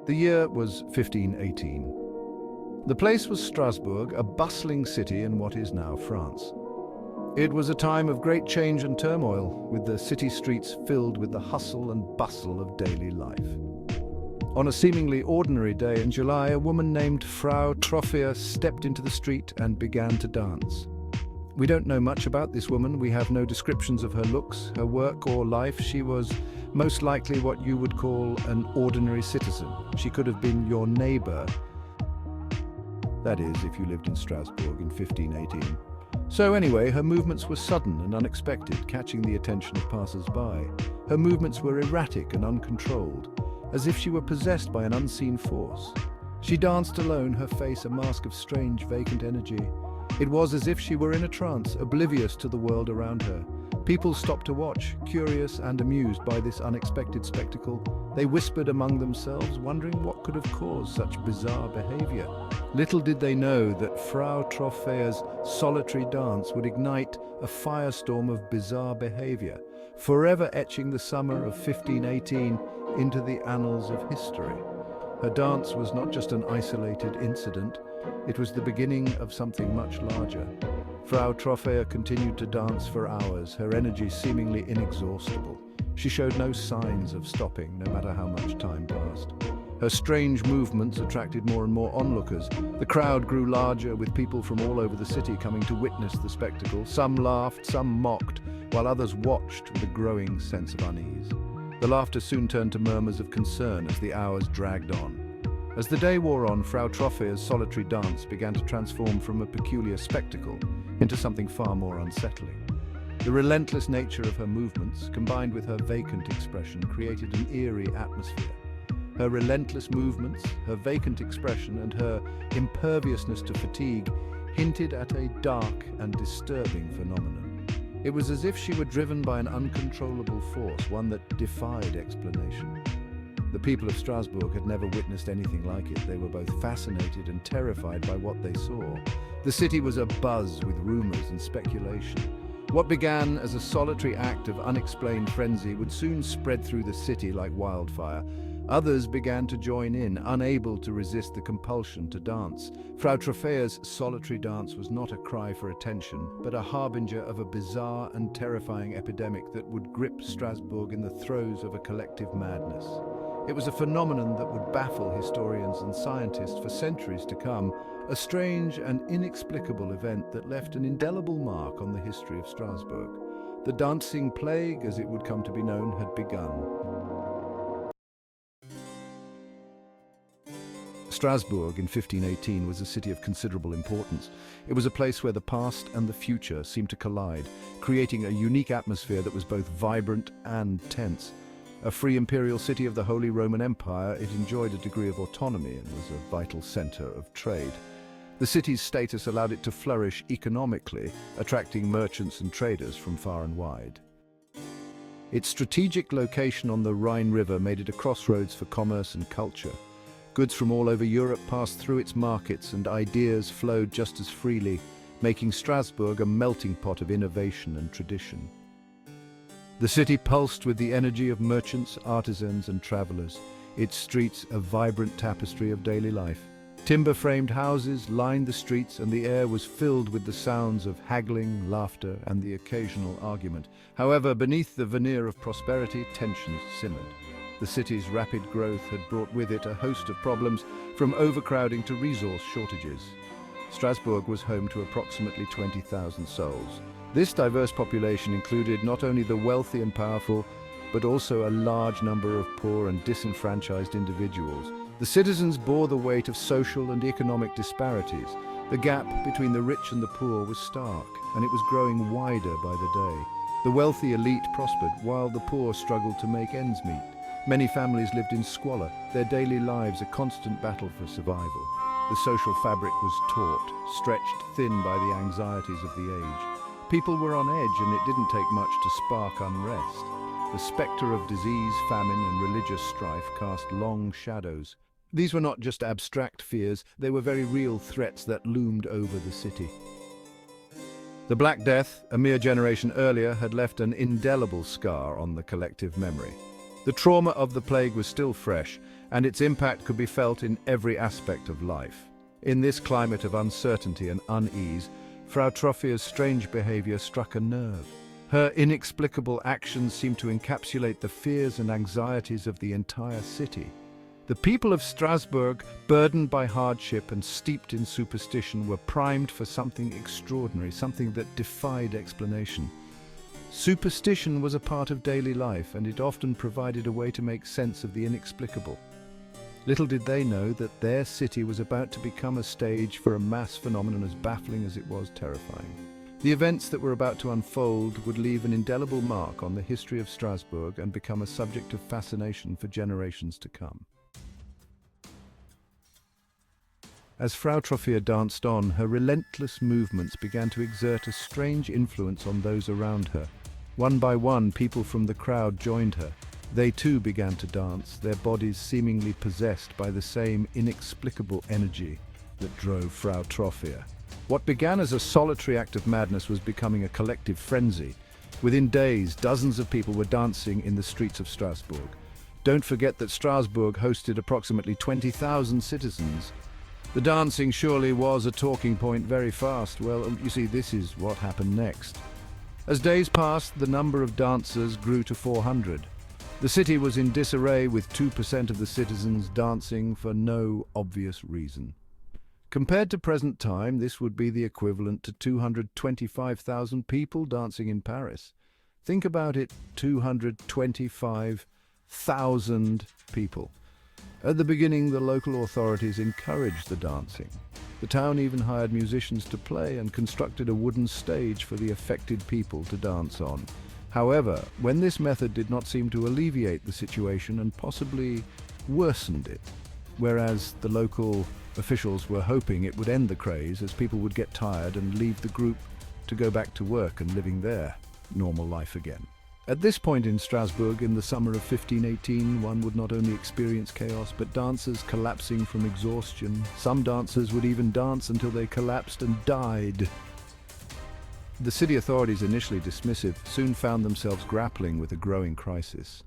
The year was 1518. The place was Strasbourg, a bustling city in what is now France. It was a time of great change and turmoil, with the city streets filled with the hustle and bustle of daily life. On a seemingly ordinary day in July, a woman named Frau Troffea stepped into the street and began to dance. We don't know much about this woman. We have no descriptions of her looks, her work or life. She was most likely what you would call an ordinary citizen. She could have been your neighbor. That is, if you lived in Strasbourg in 1518. So anyway, her movements were sudden and unexpected, catching the attention of passers-by. Her movements were erratic and uncontrolled, as if she were possessed by an unseen force. She danced alone, her face a mask of strange, vacant energy. It was as if she were in a trance, oblivious to the world around her. People stopped to watch, curious and amused by this unexpected spectacle. They whispered among themselves, wondering what could have caused such bizarre behavior. Little did they know that Frau Troffea's solitary dance would ignite a firestorm of bizarre behavior, forever etching the summer of 1518 into the annals of history. Her dance was not just an isolated incident, it was the beginning of something much larger. Frau Troffea continued to dance for hours, her energy seemingly inexhaustible. She showed no signs of stopping, no matter how much time passed. Her strange movements attracted more and more onlookers. The crowd grew larger, with people from all over the city coming to witness the spectacle. Some laughed, some mocked, while others watched with a growing sense of unease. The laughter soon turned to murmurs of concern as the hours dragged on. As the day wore on, Frau Troffea's solitary dance began to transform from a peculiar spectacle into something far more unsettling. The relentless nature of her movements, combined with her vacant expression, created an eerie atmosphere. Her relentless movements, her vacant expression, and her imperviousness to fatigue hinted at a dark and disturbing phenomenon. It was as if she were driven by an uncontrollable force, one that defied explanation. The people of Strasbourg had never witnessed anything like it. They were both fascinated and terrified by what they saw. The city was abuzz with rumors and speculation. What began as a solitary act of unexplained frenzy would soon spread through the city like wildfire. Others began to join in, unable to resist the compulsion to dance. Frau Troffea's solitary dance was not a cry for attention, but a harbinger of a bizarre and terrifying epidemic that would grip Strasbourg in the throes of a collective madness. It was a phenomenon that would baffle historians and scientists for centuries to come, a strange and inexplicable event that left an indelible mark on the history of Strasbourg. The dancing plague, as it would come to be known, had begun. Strasbourg in 1518 was a city of considerable importance. It was a place where the past and the future seemed to collide, creating a unique atmosphere that was both vibrant and tense. A free imperial city of the Holy Roman Empire, it enjoyed a degree of autonomy and was a vital center of trade. The city's status allowed it to flourish economically, attracting merchants and traders from far and wide. Its strategic location on the Rhine River made it a crossroads for commerce and culture. Goods from all over Europe passed through its markets and ideas flowed just as freely, making Strasbourg a melting pot of innovation and tradition. The city pulsed with the energy of merchants, artisans, and travelers, its streets a vibrant tapestry of daily life. Timber-framed houses lined the streets, and the air was filled with the sounds of haggling, laughter, and the occasional argument. However, beneath the veneer of prosperity, tensions simmered. The city's rapid growth had brought with it a host of problems, from overcrowding to resource shortages. Strasbourg was home to approximately 20,000 souls. This diverse population included not only the wealthy and powerful, but also a large number of poor and disenfranchised individuals. The citizens bore the weight of social and economic disparities. The gap between the rich and the poor was stark, and it was growing wider by the day. The wealthy elite prospered, while the poor struggled to make ends meet. Many families lived in squalor, their daily lives a constant battle for survival. The social fabric was taut, stretched thin by the anxieties of the age. People were on edge, and it didn't take much to spark unrest. The spectre of disease, famine, and religious strife cast long shadows. These were not just abstract fears, they were very real threats that loomed over the city. The Black Death, a mere generation earlier, had left an indelible scar on the collective memory. The trauma of the plague was still fresh, and its impact could be felt in every aspect of life. In this climate of uncertainty and unease, Frau Trofia's strange behavior struck a nerve. Her inexplicable actions seemed to encapsulate the fears and anxieties of the entire city. The people of Strasbourg, burdened by hardship and steeped in superstition, were primed for something extraordinary, something that defied explanation. Superstition was a part of daily life, and it often provided a way to make sense of the inexplicable. Little did they know that their city was about to become a stage for a mass phenomenon as baffling as it was terrifying. The events that were about to unfold would leave an indelible mark on the history of Strasbourg and become a subject of fascination for generations to come. As Frau Trofia danced on, her relentless movements began to exert a strange influence on those around her. One by one, people from the crowd joined her. They too began to dance, their bodies seemingly possessed by the same inexplicable energy that drove Frau Trofia. What began as a solitary act of madness was becoming a collective frenzy. Within days, dozens of people were dancing in the streets of Strasbourg. Don't forget that Strasbourg hosted approximately 20,000 citizens. The dancing surely was a talking point very fast. Well, you see, this is what happened next. As days passed, the number of dancers grew to 400. The city was in disarray, with 2% of the citizens dancing for no obvious reason. Compared to present time, this would be the equivalent to 225,000 people dancing in Paris. Think about it, 225,000 people. At the beginning, the local authorities encouraged the dancing. The town even hired musicians to play and constructed a wooden stage for the affected people to dance on. However, when this method did not seem to alleviate the situation and possibly worsened it, whereas the local officials were hoping it would end the craze as people would get tired and leave the group to go back to work and living their normal life again. At this point in Strasbourg, in the summer of 1518, one would not only experience chaos, but dancers collapsing from exhaustion. Some dancers would even dance until they collapsed and died. The city authorities, initially dismissive, soon found themselves grappling with a growing crisis.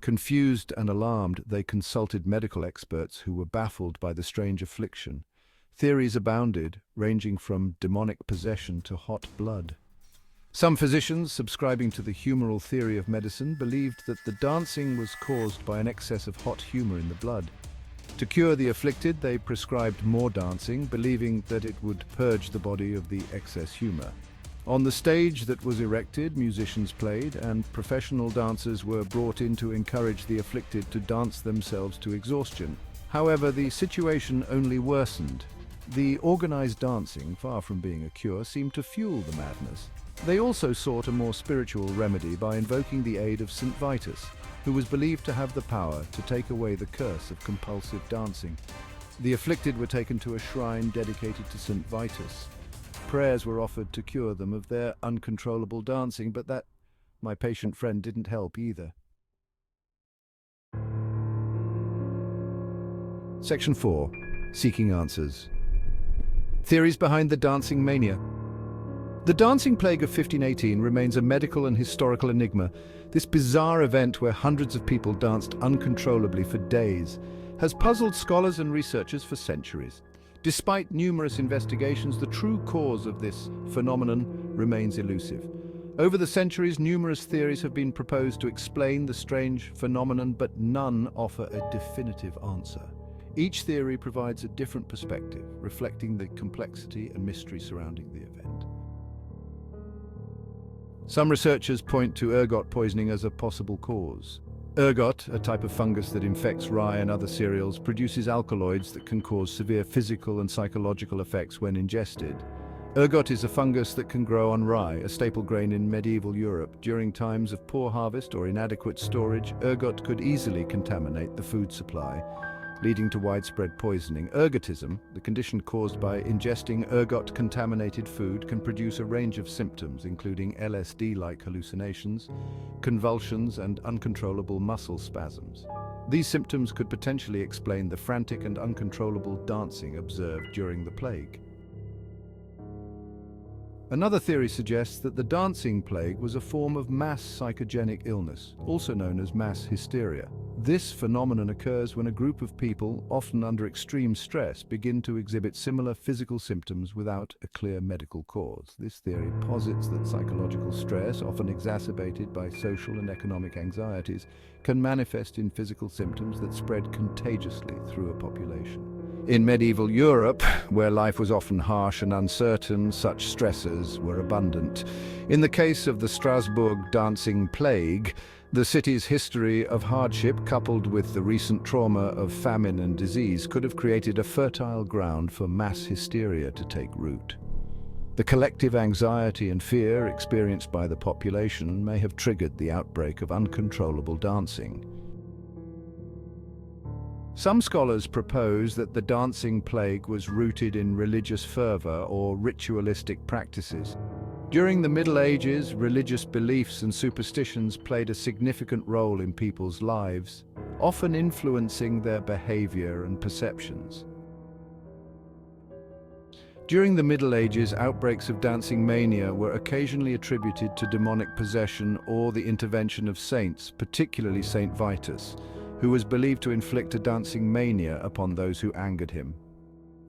Confused and alarmed, they consulted medical experts who were baffled by the strange affliction. Theories abounded, ranging from demonic possession to hot blood. Some physicians, subscribing to the humoral theory of medicine, believed that the dancing was caused by an excess of hot humor in the blood. To cure the afflicted, they prescribed more dancing, believing that it would purge the body of the excess humor. On the stage that was erected, musicians played, and professional dancers were brought in to encourage the afflicted to dance themselves to exhaustion. However, the situation only worsened. The organized dancing, far from being a cure, seemed to fuel the madness. They also sought a more spiritual remedy by invoking the aid of St. Vitus, who was believed to have the power to take away the curse of compulsive dancing. The afflicted were taken to a shrine dedicated to St. Vitus. Prayers were offered to cure them of their uncontrollable dancing, but that, my patient friend, didn't help either. Section 4. Seeking Answers. Theories behind the dancing mania. The dancing plague of 1518 remains a medical and historical enigma. This bizarre event, where hundreds of people danced uncontrollably for days, has puzzled scholars and researchers for centuries. Despite numerous investigations, the true cause of this phenomenon remains elusive. Over the centuries, numerous theories have been proposed to explain the strange phenomenon, but none offer a definitive answer. Each theory provides a different perspective, reflecting the complexity and mystery surrounding the event. Some researchers point to ergot poisoning as a possible cause. Ergot, a type of fungus that infects rye and other cereals, produces alkaloids that can cause severe physical and psychological effects when ingested. Ergot is a fungus that can grow on rye, a staple grain in medieval Europe. During times of poor harvest or inadequate storage, ergot could easily contaminate the food supply, leading to widespread poisoning. Ergotism, the condition caused by ingesting ergot-contaminated food, can produce a range of symptoms, including LSD-like hallucinations, convulsions, and uncontrollable muscle spasms. These symptoms could potentially explain the frantic and uncontrollable dancing observed during the plague. Another theory suggests that the dancing plague was a form of mass psychogenic illness, also known as mass hysteria. This phenomenon occurs when a group of people, often under extreme stress, begin to exhibit similar physical symptoms without a clear medical cause. This theory posits that psychological stress, often exacerbated by social and economic anxieties, can manifest in physical symptoms that spread contagiously through a population. In medieval Europe, where life was often harsh and uncertain, such stressors were abundant. In the case of the Strasbourg dancing plague, the city's history of hardship, coupled with the recent trauma of famine and disease, could have created a fertile ground for mass hysteria to take root. The collective anxiety and fear experienced by the population may have triggered the outbreak of uncontrollable dancing. Some scholars propose that the dancing plague was rooted in religious fervor or ritualistic practices. During the Middle Ages, religious beliefs and superstitions played a significant role in people's lives, often influencing their behavior and perceptions. During the Middle Ages, outbreaks of dancing mania were occasionally attributed to demonic possession or the intervention of saints, particularly Saint Vitus, who was believed to inflict a dancing mania upon those who angered him.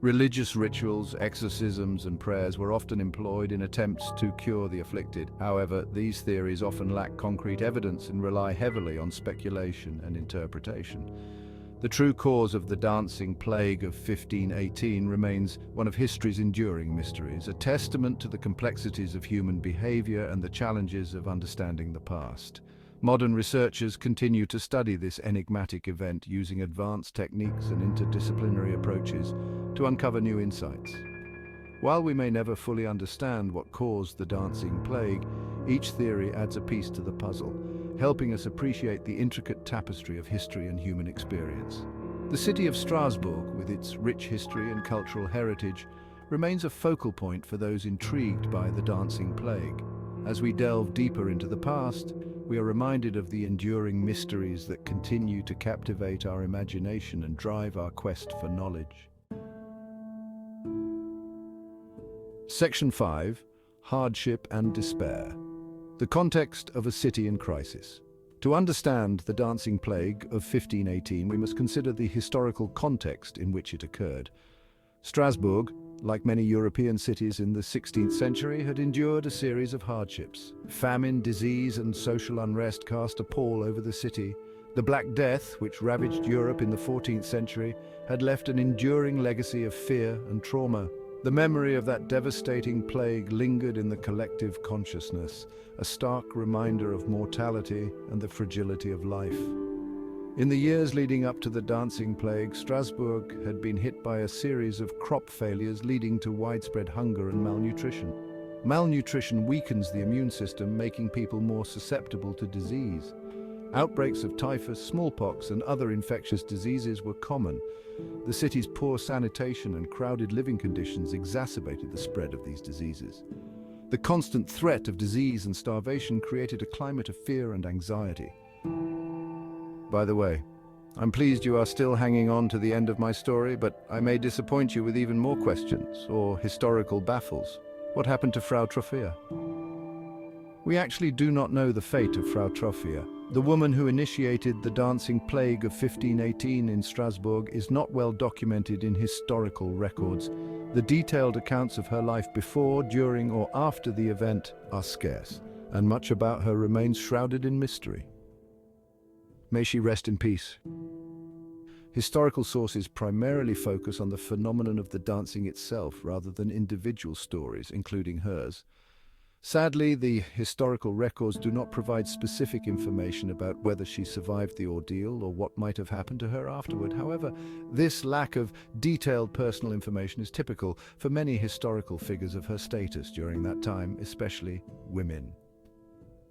Religious rituals, exorcisms, and prayers were often employed in attempts to cure the afflicted. However, these theories often lack concrete evidence and rely heavily on speculation and interpretation. The true cause of the dancing plague of 1518 remains one of history's enduring mysteries, a testament to the complexities of human behavior and the challenges of understanding the past. Modern researchers continue to study this enigmatic event using advanced techniques and interdisciplinary approaches to uncover new insights. While we may never fully understand what caused the dancing plague, each theory adds a piece to the puzzle, helping us appreciate the intricate tapestry of history and human experience. The city of Strasbourg, with its rich history and cultural heritage, remains a focal point for those intrigued by the dancing plague. As we delve deeper into the past, we are reminded of the enduring mysteries that continue to captivate our imagination and drive our quest for knowledge. Section 5. Hardship and Despair. The context of a city in crisis. To understand the dancing plague of 1518, we must consider the historical context in which it occurred. Strasbourg, like many European cities in the 16th century, had endured a series of hardships. Famine, disease, and social unrest cast a pall over the city. The Black Death, which ravaged Europe in the 14th century, had left an enduring legacy of fear and trauma. The memory of that devastating plague lingered in the collective consciousness, a stark reminder of mortality and the fragility of life. In the years leading up to the dancing plague, Strasbourg had been hit by a series of crop failures leading to widespread hunger and malnutrition. Malnutrition weakens the immune system, making people more susceptible to disease. Outbreaks of typhus, smallpox, and other infectious diseases were common. The city's poor sanitation and crowded living conditions exacerbated the spread of these diseases. The constant threat of disease and starvation created a climate of fear and anxiety. By the way, I'm pleased you are still hanging on to the end of my story, but I may disappoint you with even more questions or historical baffles. What happened to Frau Troffea? We actually do not know the fate of Frau Troffea. The woman who initiated the dancing plague of 1518 in Strasbourg is not well documented in historical records. The detailed accounts of her life before, during, or after the event are scarce, and much about her remains shrouded in mystery. May she rest in peace. Historical sources primarily focus on the phenomenon of the dancing itself rather than individual stories, including hers. Sadly, the historical records do not provide specific information about whether she survived the ordeal or what might have happened to her afterward. However, this lack of detailed personal information is typical for many historical figures of her status during that time, especially women.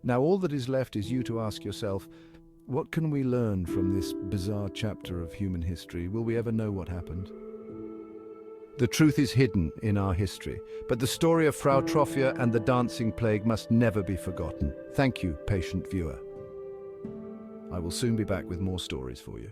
Now, all that is left is you to ask yourself, what can we learn from this bizarre chapter of human history? Will we ever know what happened? The truth is hidden in our history, but the story of Frau Troffea and the dancing plague must never be forgotten. Thank you, patient viewer. I will soon be back with more stories for you.